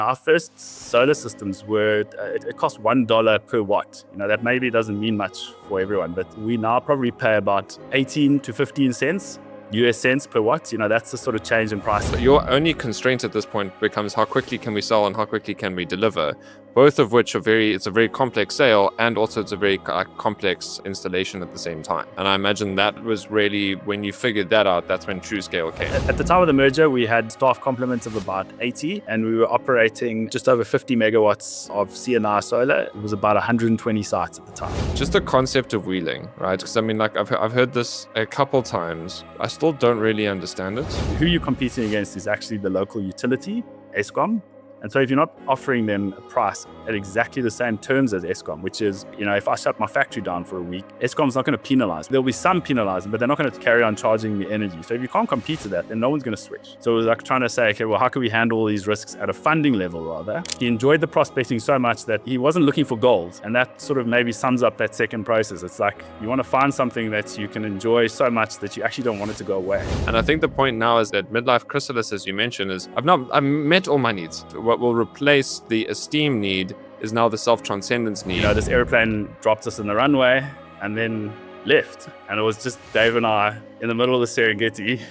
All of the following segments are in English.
Our first solar systems were, it cost $1 per watt. That maybe doesn't mean much for everyone, but we now probably pay about 18 to 15 cents. US cents per watt. That's the sort of change in price. So your only constraint at this point becomes how quickly can we sell and how quickly can we deliver, both of which it's a very complex sale, and also it's a very complex installation at the same time. And I imagine that was really, when you figured that out, that's when true scale came. At the time of the merger, we had staff complement of about 80, and we were operating just over 50 megawatts of CNI solar. It was about 120 sites at the time. Just the concept of wheeling, right? Because I've heard this a couple times. I still don't really understand it. Who you're competing against is actually the local utility, Eskom. And so if you're not offering them a price at exactly the same terms as Eskom, which is, if I shut my factory down for a week, Eskom's not going to penalize. There'll be some penalizing, but they're not going to carry on charging me energy. So if you can't compete to that, then no one's going to switch. So it was like trying to say, okay, well, how can we handle all these risks at a funding level rather? He enjoyed the prospecting so much that he wasn't looking for gold. And that sort of maybe sums up that second process. It's like you want to find something that you can enjoy so much that you actually don't want it to go away. And I think the point now is that midlife chrysalis, as you mentioned, is I've met all my needs. What will replace the esteem need is now the self-transcendence need. This airplane dropped us in the runway and then left. And it was just Dave and I in the middle of the Serengeti.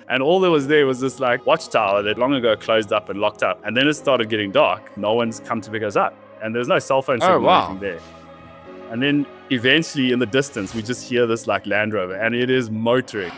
And all there was this like watchtower that long ago closed up and locked up. And then it started getting dark. No one's come to pick us up. And there's no cell phone signal or anything there. And then eventually in the distance, we just hear this like Land Rover, and it is motoring.